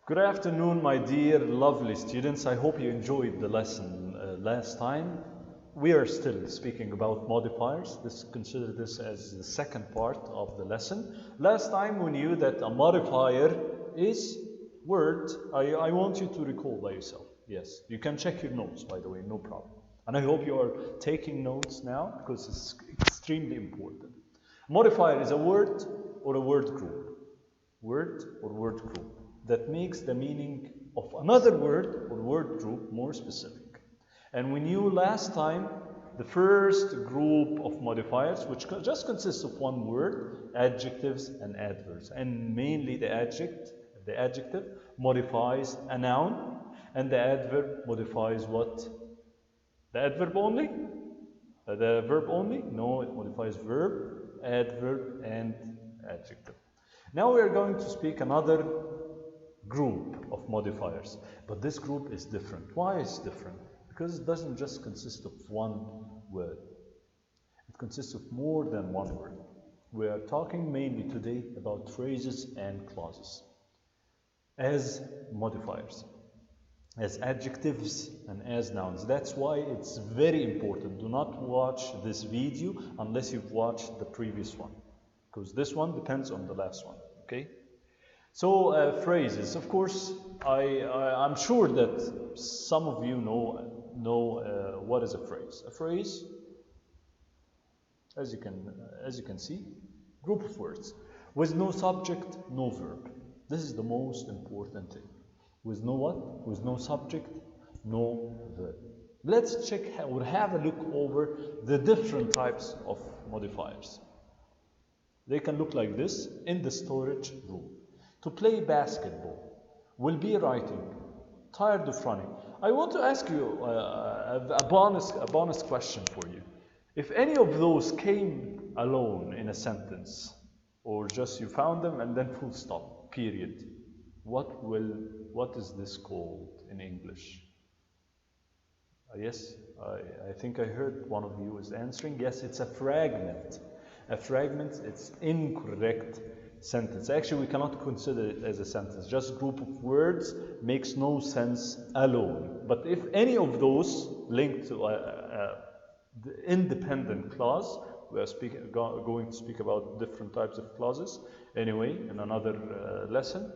Good afternoon, my dear lovely students. I hope you enjoyed the lesson last time. We are still speaking about modifiers. Consider this as the second part of the lesson. Last time we knew that a modifier is word. I want you to recall by yourself. Yes, you can check your notes, by the way, no problem. And I hope you are taking notes now because it's extremely important. Modifier is a word or a word group. Word or word group that makes the meaning of another word or word group more specific. And we knew last time the first group of modifiers, which just consists of one word, adjectives and adverbs. And mainly the adjective modifies a noun, and the adverb modifies what? The adverb only? The verb only? No, it modifies verb, adverb, and adjective. Now we are going to speak another group of modifiers, but this group is different. Why is it different? Because it doesn't just consist of one word. It consists of more than one word. We are talking mainly today about phrases and clauses as modifiers, as adjectives and as nouns. That's why it's very important. Do not watch this video unless you've watched the previous one, because this one depends on the last one, okay? So phrases, of course, I'm sure that some of you know what is a phrase. A phrase, as you can see, group of words with no subject, no verb. This is the most important thing. With no what? With no subject, no verb. Let's check or have a look over the different types of modifiers. They can look like this in the storage room. To play basketball, will be writing, tired of running. I want to ask you a bonus question for you. If any of those came alone in a sentence, or just you found them and then full stop, period, what is this called in English? Yes, I think I heard one of you is answering. Yes, it's a fragment. A fragment, it's incorrect sentence. Actually, we cannot consider it as a sentence. Just group of words makes no sense alone. But if any of those linked to the independent clause, we are going to speak about different types of clauses anyway in another lesson.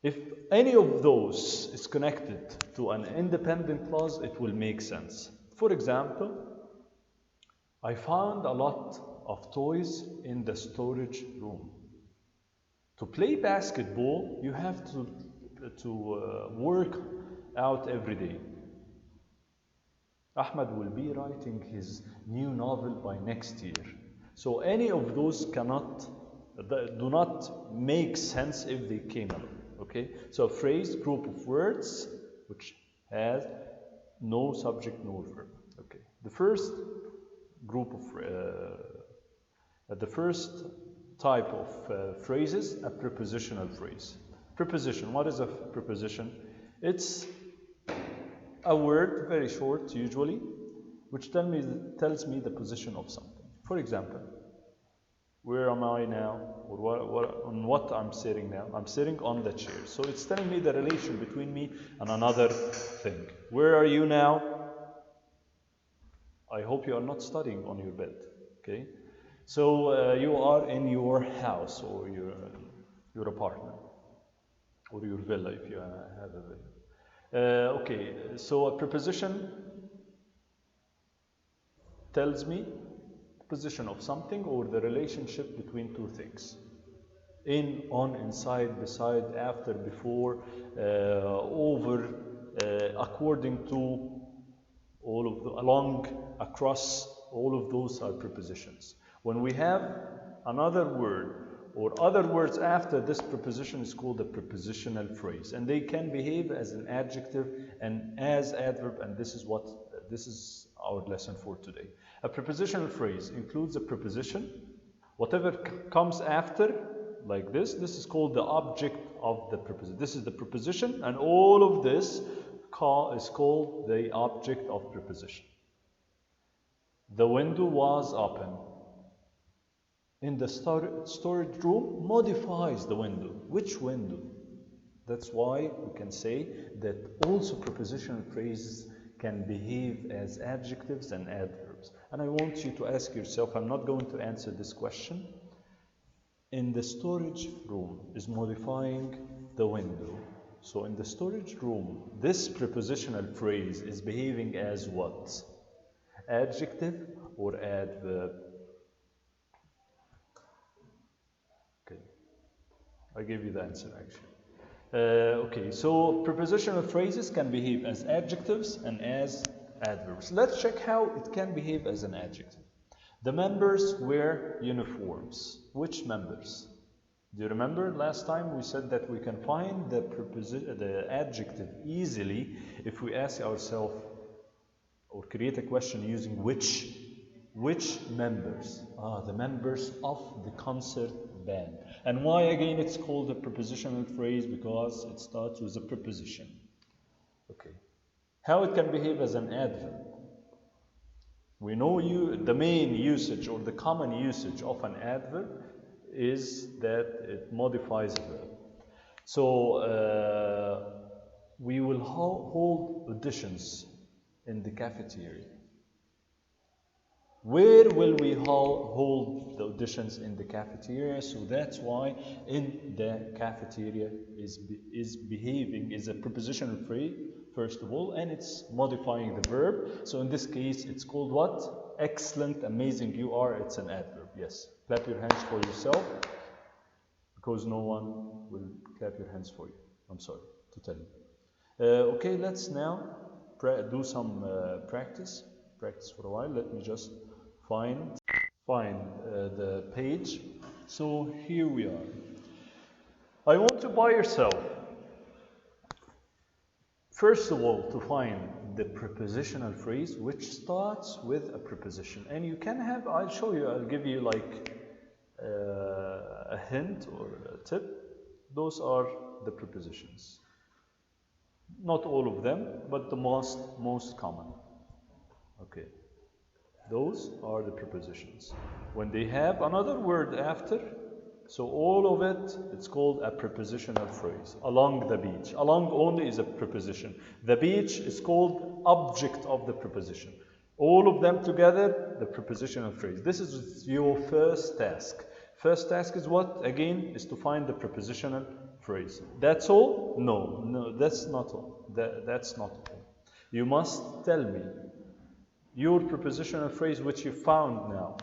If any of those is connected to an independent clause, it will make sense. For example, I found a lot of toys in the storage room. To play basketball, you have to work out every day. Ahmed will be writing his new novel by next year. So any of those do not make sense if they came along. Okay? So a phrase, group of words, which has no subject, no verb. Okay. The first group of the first type of phrases, a prepositional phrase. Preposition, what is a preposition? It's a word, very short usually, which tells me the position of something. For example, where am I now? Or on what I'm sitting now? I'm sitting on the chair. So it's telling me the relation between me and another thing. Where are you now? I hope you are not studying on your bed, okay? So you are in your house or your apartment or your villa if you have a villa. Okay, so a preposition tells me the position of something or the relationship between two things. In, on, inside, beside, after, before, over, according to, along, across, all of those are prepositions. When we have another word or other words after this preposition is called a prepositional phrase, and they can behave as an adjective and as adverb, and this is our lesson for today. A prepositional phrase includes a preposition. Whatever comes after, like this is called the object of the preposition. This is the preposition, and all of this is called the object of preposition. The window was open. In the storage room modifies the window. Which window? That's why we can say that also prepositional phrases can behave as adjectives and adverbs. And I want you to ask yourself, I'm not going to answer this question. In the storage room is modifying the window. So in the storage room, this prepositional phrase is behaving as what? Adjective or adverb? Okay, I gave you the answer actually. Okay, so prepositional phrases can behave as adjectives and as adverbs. Let's check how it can behave as an adjective. The members wear uniforms. Which members? Do you remember last time we said that we can find the adjective easily if we ask ourselves or create a question using which members? The members of the concert band. And why again it's called a prepositional phrase? Because it starts with a preposition. Okay. How it can behave as an adverb? We know the main usage or the common usage of an adverb is that it modifies a verb. So we will hold auditions in the cafeteria. Where will we hold the auditions? In the cafeteria. So that's why in the cafeteria is behaving is a prepositional phrase first of all, and it's modifying the verb. So in this case, it's called what? Excellent, amazing you are. It's an adverb. Yes. Clap your hands for yourself, because no one will clap your hands for you. I'm sorry to tell you. Okay, let's now do some practice for a while. Let me just find the page. So here we are. I want you by yourself, first of all, to find the prepositional phrase which starts with a preposition. And you can have, I'll show you, I'll give you like a hint or a tip. Those are the prepositions. Not all of them, but the most common. Okay. Those are the prepositions. When they have another word after, so all of it, it's called a prepositional phrase. Along the beach. Along only is a preposition. The beach is called object of the preposition. All of them together, the prepositional phrase. This is your first task. First task is what? Again, is to find the prepositional phrase. That's all? No, that's not all. That's not all. You must tell me your prepositional phrase which you found now.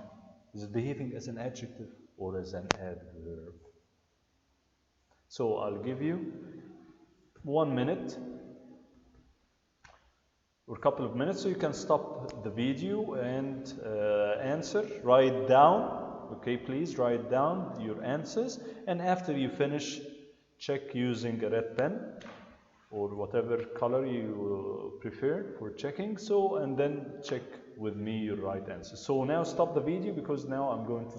Is it behaving as an adjective or as an adverb? So I'll give you 1 minute or a couple of minutes, so you can stop the video and answer. Write down. Okay, please write down your answers, and after you finish, check using a red pen or whatever color you prefer for checking. So, and then check with me your right answer. So now stop the video, because now I'm going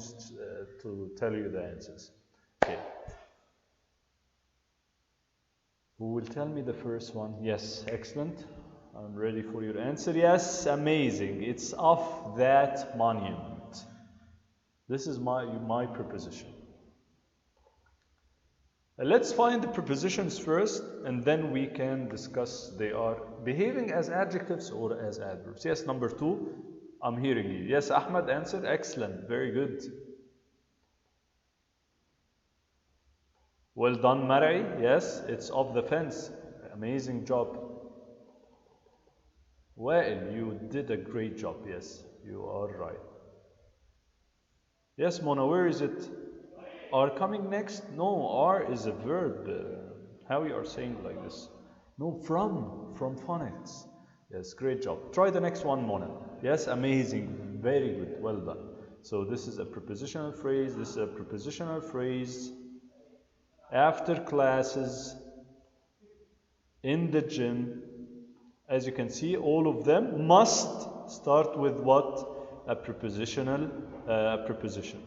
to tell you the answers. Okay. Who will tell me the first one? Yes, excellent. I'm ready for your answer. Yes, amazing. It's of that monument. This is my preposition. Let's find the prepositions first, and then we can discuss they are behaving as adjectives or as adverbs. Yes, number 2, I'm hearing you. Yes, Ahmed answered. Excellent, very good. Well done, Mary. Yes, it's off the fence. Amazing job. Wael, you did a great job. Yes, you are right. Yes, Mona, where is it? Are coming next? No, are is a verb. How you are saying like this? No, from phonics. Yes, great job. Try the next one, Mona. Yes, amazing. Very good. Well done. So this is a prepositional phrase. This is a prepositional phrase. After classes, in the gym. As you can see, all of them must start with what? A prepositional preposition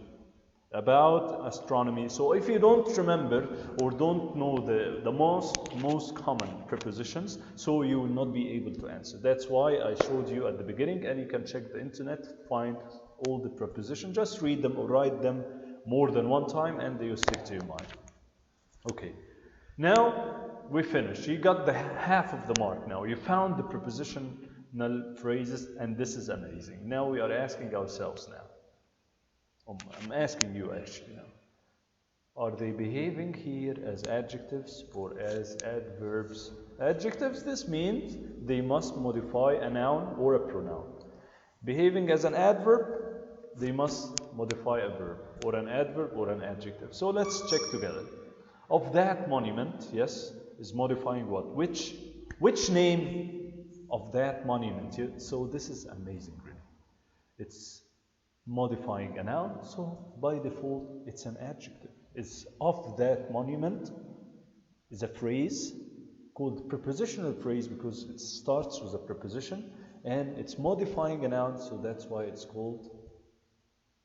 about astronomy. So if you don't remember or don't know the most common prepositions, so you will not be able to answer. That's why I showed you at the beginning, and you can check the internet, find all the prepositions. Just read them or write them more than one time, and they will stick to your mind. Okay. Now we finished. You got the half of the mark now. You found the prepositional phrases, and this is amazing. Now we are asking ourselves now. I'm asking you actually now. Are they behaving here as adjectives or as adverbs? Adjectives, this means they must modify a noun or a pronoun. Behaving as an adverb, they must modify a verb or an adverb or an adjective. So let's check together. Of that monument, yes, is modifying what? Which name of that monument? So this is amazing, really. It's modifying a noun, so by default, it's an adjective. It's of that monument is a phrase called prepositional phrase because it starts with a preposition and it's modifying a noun, so that's why it's called,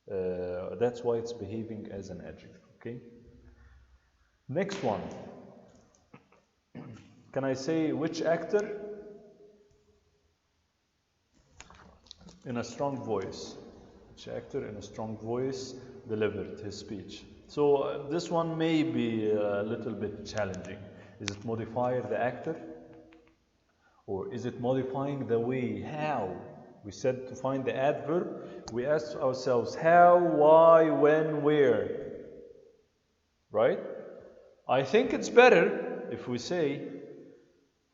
that's why it's behaving as an adjective, okay? Next one. Can I say which actor? In a strong voice. Which actor in a strong voice delivered his speech? So this one may be a little bit challenging. Is it modifier the actor? Or is it modifying the way, how? We said to find the adverb, we asked ourselves how, why, when, where. Right? I think it's better if we say,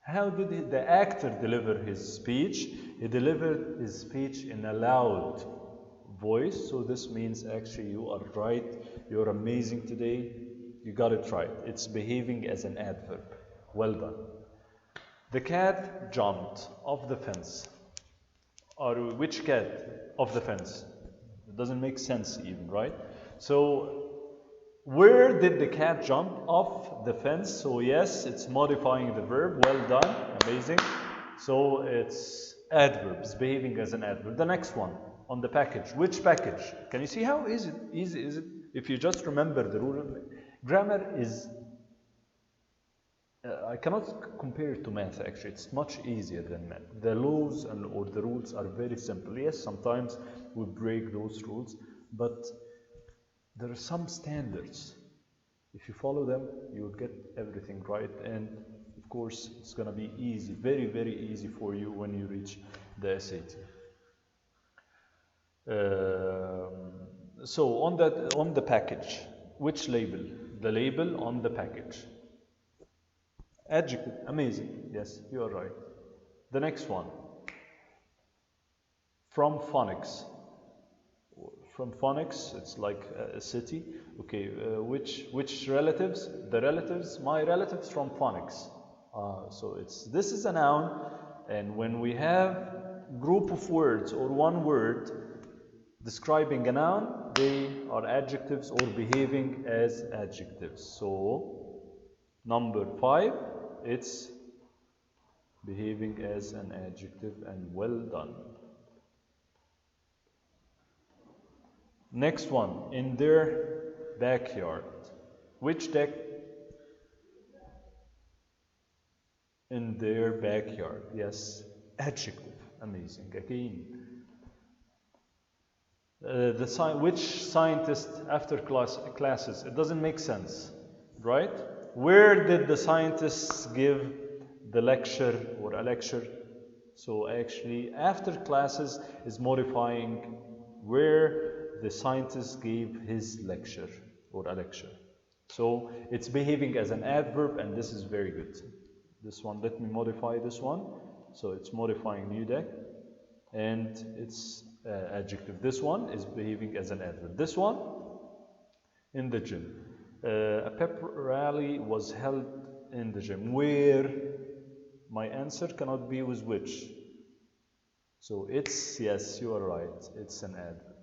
how did the actor deliver his speech? He delivered his speech in a loud voice, so this means actually you are right, you're amazing today, you got it right. It's behaving as an adverb. Well done. The cat jumped off the fence. Or which cat? Off the fence. It doesn't make sense even, right? So where did the cat jump? Off the fence. So yes, it's modifying the verb. Well done, amazing. So it's adverbs, behaving as an adverb. The next one on the package. Which package? Can you see how easy is it? If you just remember the rule. Grammar is, I cannot compare it to math actually. It's much easier than math. The laws or the rules are very simple. Yes, sometimes we break those rules, but there are some standards. If you follow them, you will get everything right. And of course, it's going to be easy, very, very easy for you when you reach the SAT. So on the package, which label? The label on the package. Adjective, amazing. Yes, you are right. The next one. From phonics. From phonics, it's like a city. Okay, which relatives? The relatives, my relatives from phonics. So this is a noun, and when we have group of words or one word describing a noun, they are adjectives or behaving as adjectives. So number 5, it's behaving as an adjective, and well done. Next one, in their backyard. Which deck? In their backyard. Yes, adjective. Amazing. Again. Which scientist after classes? It doesn't make sense, right? Where did the scientists give the lecture or a lecture? So actually, after classes is modifying where the scientist gave his lecture or a lecture. So it's behaving as an adverb, and this is very good. This one, let me modify this one. So it's modifying new deck, and it's adjective. This one is behaving as an adverb. This one, in the gym. A pep rally was held in the gym. Where? My answer cannot be with which. So it's, yes, you are right. It's an adverb.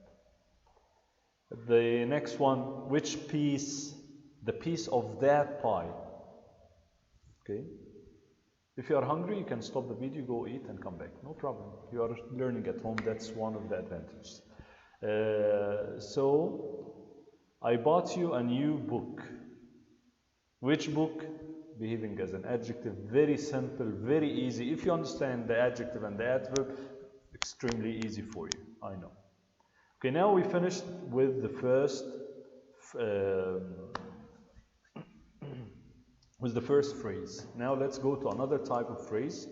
The next one, which piece? The piece of that pie. Okay. If you are hungry, you can stop the video, go eat, and come back. No problem. You are learning at home. That's one of the advantages. So, I bought you a new book. Which book? Behaving as an adjective. Very simple, very easy. If you understand the adjective and the adverb, extremely easy for you. I know. Okay, now we finished with the first with the first phrase. Now let's go to another type of phrase,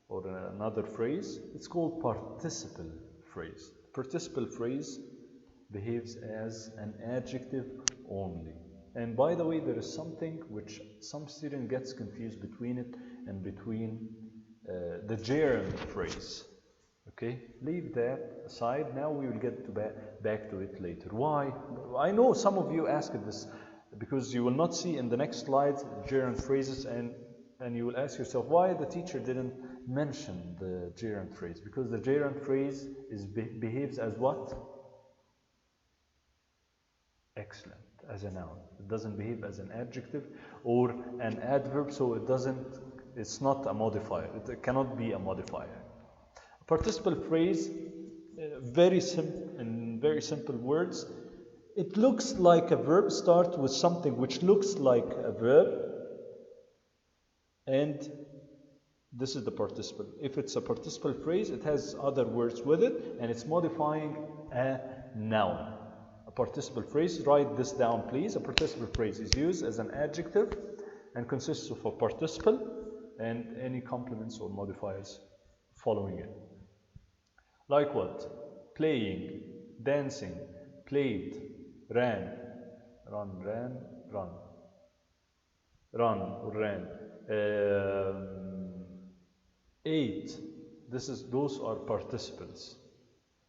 or another phrase. It's called participle phrase. Participle phrase behaves as an adjective only. And by the way, there is something which some student gets confused between it and between the gerund phrase. Okay, leave that aside. Now we will get to back to it later. Why? I know some of you asked this because you will not see in the next slides gerund phrases, and you will ask yourself why the teacher didn't mention the gerund phrase. Because the gerund phrase behaves as what? Excellent, as a noun. It doesn't behave as an adjective or an adverb, so it's not a modifier. It cannot be a modifier. A participle phrase, in very simple words, it looks like a verb, start with something which looks like a verb, and this is the participle. If it's a participle phrase, it has other words with it, and it's modifying a noun. A participle phrase, write this down please. A participle phrase is used as an adjective and consists of a participle and any complements or modifiers following it. Like what? Playing, dancing, played, ran, ran, or ran, ate. Those are participles.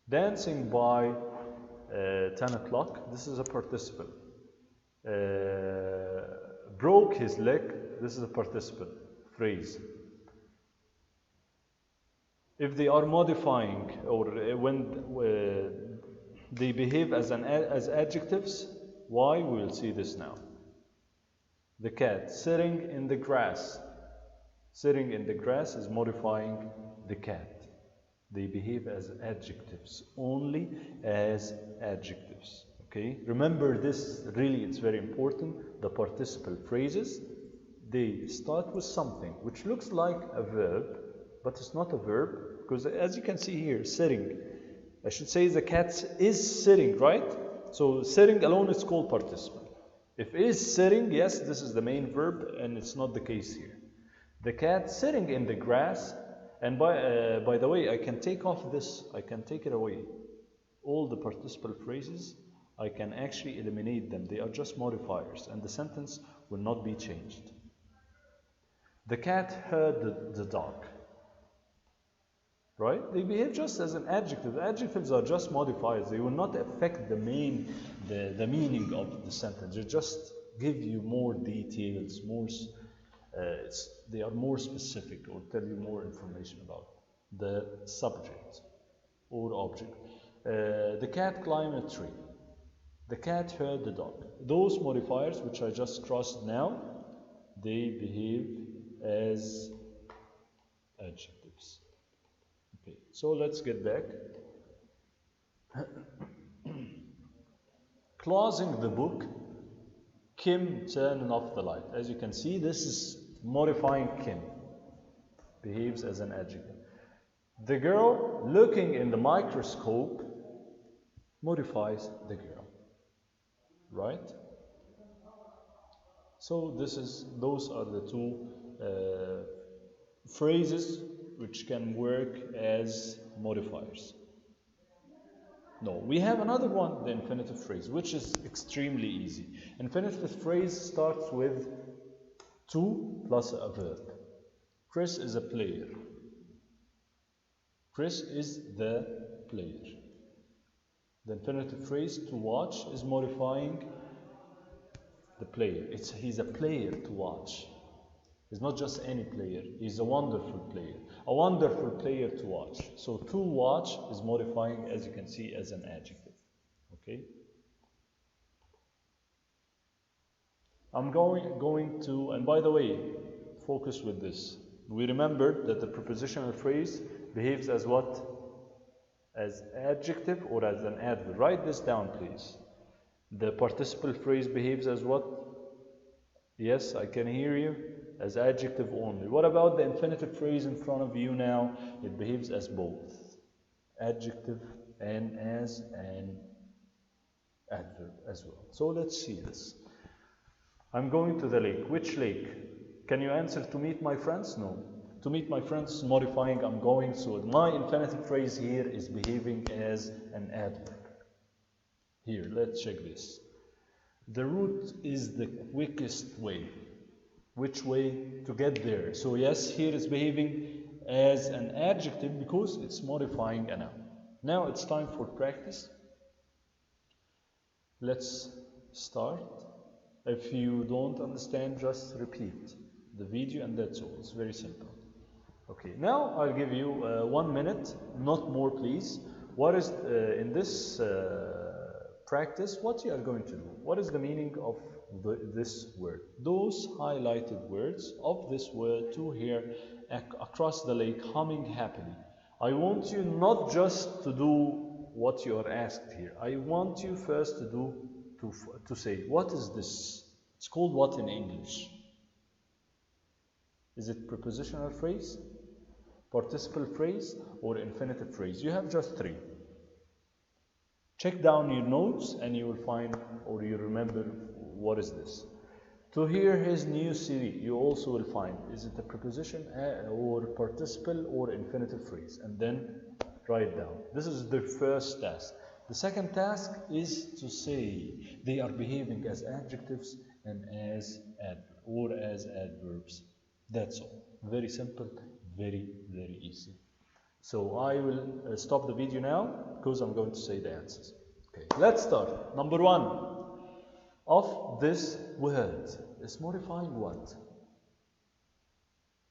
Dancing by 10 o'clock, this is a participle. Broke his leg, this is a participle phrase. If they are modifying, or when they behave as adjectives, why? We will see this now. The cat sitting in the grass. Sitting in the grass is modifying the cat. They behave as adjectives, only as adjectives. Okay? Remember this, really, it's very important. The participle phrases, they start with something which looks like a verb, but it's not a verb, because as you can see here, sitting. I should say the cat is sitting, right? So sitting alone is called participle. If is sitting, yes, this is the main verb, and it's not the case here. The cat sitting in the grass, and by the way, I can take off this, I can take it away. All the participle phrases, I can actually eliminate them. They are just modifiers, and the sentence will not be changed. The cat heard the dog. Right? They behave just as an adjective. Adjectives are just modifiers. They will not affect the meaning of the sentence. They just give you more details, they are more specific, or tell you more information about the subject or object. The cat climbed a tree. The cat heard the dog. Those modifiers, which I just crossed now, they behave as adjectives. Okay, so let's get back. Closing the book, Kim turning off the light. As you can see, this is modifying Kim. Behaves as an adjective. The girl looking in the microscope modifies the girl. Right? So those are the two phrases which can work as modifiers. No, we have another one, the infinitive phrase, which is extremely easy. Infinitive phrase starts with to plus a verb. Chris is a player. Chris is the player. The infinitive phrase to watch is modifying the player. He's a player to watch. He's not just any player, he's a wonderful player. A wonderful player to watch. So to watch is modifying, as you can see, as an adjective. Okay? I'm going to, and by the way, focus with this. We remembered that the prepositional phrase behaves as what? As adjective or as an adverb. Write this down, please. The participle phrase behaves as what? Yes, I can hear you. As adjective only. What about the infinitive phrase in front of you now? It behaves as both. Adjective and as an adverb as well. So let's see this. I'm going to the lake. Which lake? Can you answer to meet my friends? No. To meet my friends is modifying I'm going, so my infinitive phrase here is behaving as an adverb. Here, let's check this. The route is the quickest way. Which way to get there? So yes, here it's behaving as an adjective because it's modifying a noun. Now it's time for practice. Let's start. If you don't understand, just repeat the video and that's all. It's very simple. Okay, now I'll give you 1 minute, not more please. What is, in this practice, what you are going to do? What is the meaning of this word? Those highlighted words of this word to hear across the lake humming happily. I want you not just to do what you are asked here. I want you first to say, what is this? It's called what in English? Is it prepositional phrase, participle phrase, or infinitive phrase? You have just 3. Check down your notes and you will find, or you remember, what is this? To hear his new CD, you also will find, is it a preposition or participle or infinitive phrase? And then write down. This is the first task. The second task is to say they are behaving as adjectives and as adverbs. That's all. Very simple, very, very easy. So I will stop the video now because I'm going to say the answers. Okay, let's start. Number 1 of this word is modifying what?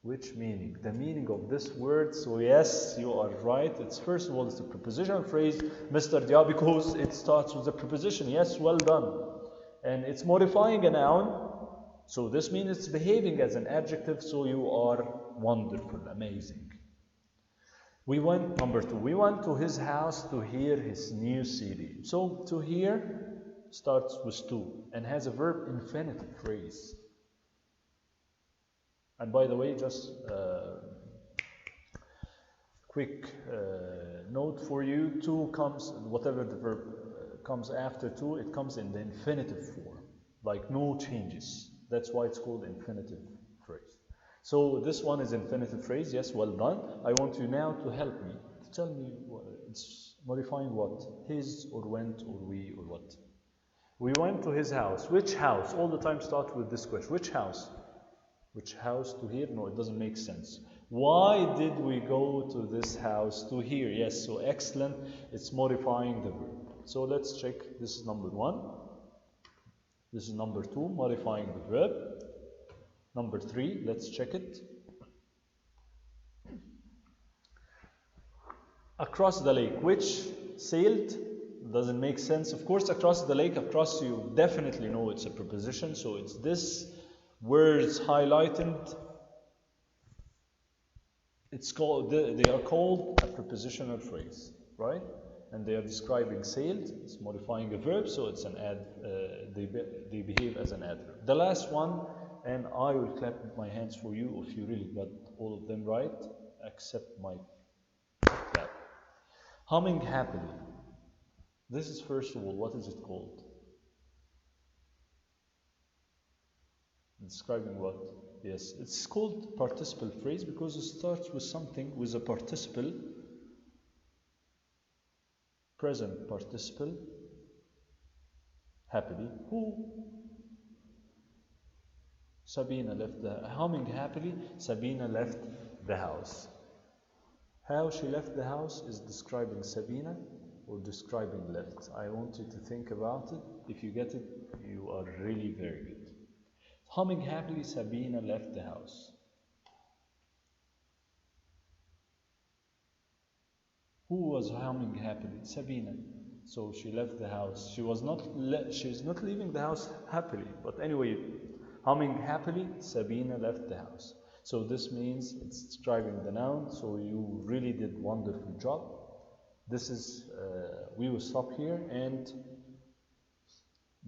Which meaning? The meaning of this word. So yes, you are right. It's first of all, it's a prepositional phrase, Mr. Dia, because it starts with a preposition. Yes, well done. And it's modifying a noun. So this means it's behaving as an adjective. So you are wonderful, amazing. We went, number 2, we went to his house to hear his new CD. So to hear starts with to and has a verb infinitive phrase. And by the way, just quick note for you, to comes, whatever the verb comes after to, it comes in the infinitive form, like no changes. That's why it's called infinitive phrase. So this one is infinitive phrase, yes, well done. I want you now to help me, to tell me, it's modifying what? His or went or we or what? We went to his house. Which house? All the time start with this question. Which house? Which house to hear? No, it doesn't make sense. Why did we go to this house to hear? Yes, so excellent. It's modifying the verb. So let's check. This is number 1. This is number 2, modifying the verb. Number 3, let's check it. Across the lake. Which sailed? Doesn't make sense. Of course, across the lake, across, you definitely know it's a preposition. So it's this words highlighted. It's called, they are called a prepositional phrase, right? And they are describing sailed. It's modifying a verb, so it's an they behave as an adverb. The last one, and I will clap my hands for you if you really got all of them right, except my clap. Humming happily. This is, first of all, what is it called? Describing what? Yes, it's called participle phrase because it starts with something with a participle, present participle, happily. Who? Sabina left the, humming happily, Sabina left the house. How she left the house is describing Sabina or describing left. I want you to think about it. If you get it, you are really very good. Humming happily, Sabina left the house. Who was humming happily? Sabina. So she left the house. She's not leaving the house happily. But anyway, humming happily, Sabina left the house. So this means it's describing the noun. So you really did wonderful job. This is, we will stop here, and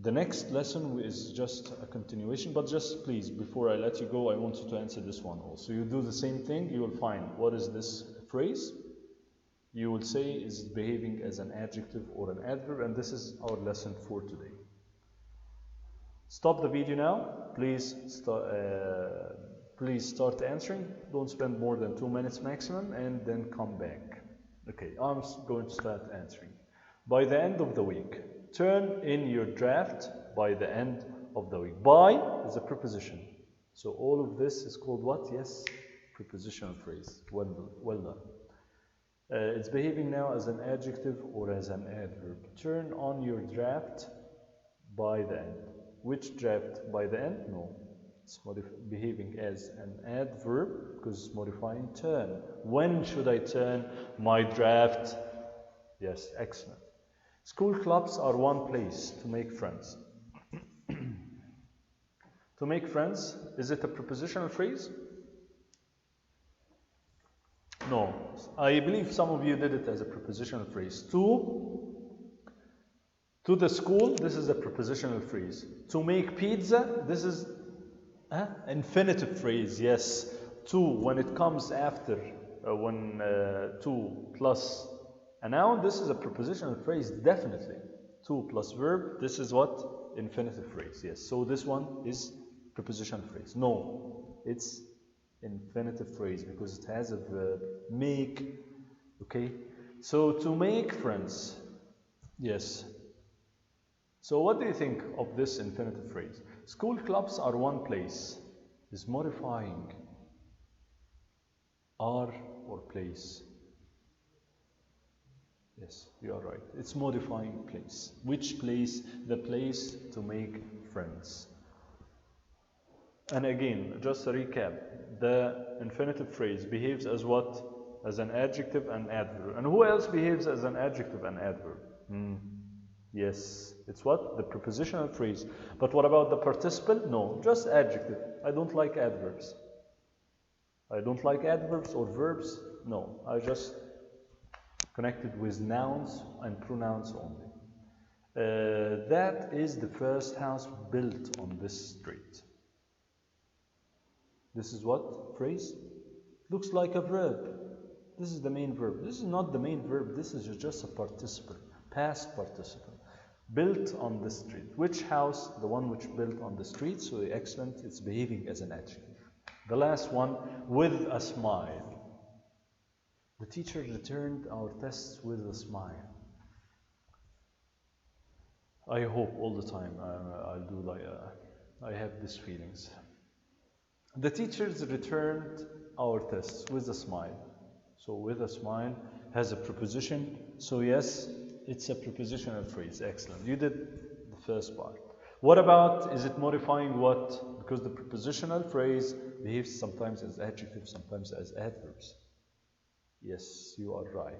the next lesson is just a continuation, but just please, before I let you go, I want you to answer this one also. You do the same thing, you will find what is this phrase. You will say, is it behaving as an adjective or an adverb, and this is our lesson for today. Stop the video now. Please start answering. Don't spend more than 2 minutes maximum, and then come back. Okay, I'm going to start answering. By the end of the week, turn in your draft by the end of the week. By is a preposition. So all of this is called what? Yes, prepositional phrase. Well done. It's behaving now as an adjective or as an adverb. Turn on your draft by the end. Which draft? By the end? No. It's behaving as an adverb because it's modifying turn. When should I turn my draft? Yes, excellent. School clubs are one place to make friends. To make friends, is it a prepositional phrase? No. I believe some of you did it as a prepositional phrase. To the school, this is a prepositional phrase. To make pizza, this is infinitive phrase, yes. To, when it comes after, to plus a noun, this is a prepositional phrase, definitely. To plus verb, this is what? Infinitive phrase, yes. So this one is prepositional phrase. No, it's infinitive phrase because it has a verb, make, okay? So to make friends, yes. So what do you think of this infinitive phrase? School clubs are one place. Is modifying are or place? Yes, you are right. It's modifying place. Which place? The place to make friends. And again, just a recap. The infinitive phrase behaves as what? As an adjective and adverb. And who else behaves as an adjective and adverb? Yes, it's what? The prepositional phrase. But what about the participle? No, just adjective. I don't like adverbs. I don't like adverbs or verbs. No, I just connected with nouns and pronouns only. That is the first house built on this street. This is what? Phrase? Looks like a verb. This is the main verb. This is not the main verb. This is just a participle, past participle. Built on the street. Which house? The one which built on the street. So excellent. It's behaving as an adjective. The last one, with a smile. The teacher returned our tests with a smile. I hope all the time I'll do like I have these feelings. The teachers returned our tests with a smile. So with a smile has a preposition. So yes, it's a prepositional phrase. Excellent. You did the first part. What about, is it modifying what? Because the prepositional phrase behaves sometimes as adjectives, sometimes as adverbs. Yes, you are right.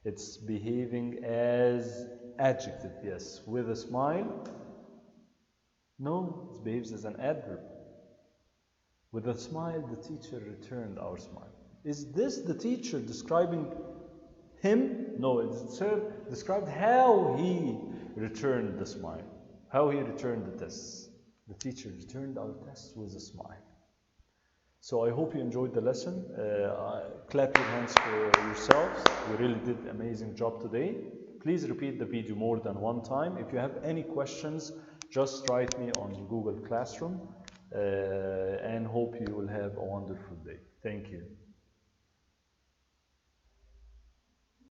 It's behaving as adjective, yes. With a smile? No, it behaves as an adverb. With a smile, the teacher returned our smile. Is this the teacher describing him? No, it's described how he returned the smile, how he returned the tests. The teacher returned our tests with a smile. So I hope you enjoyed the lesson. Clap your hands for yourselves. You really did an amazing job today. Please repeat the video more than one time. If you have any questions, just write me on Google Classroom and hope you will have a wonderful day. Thank you.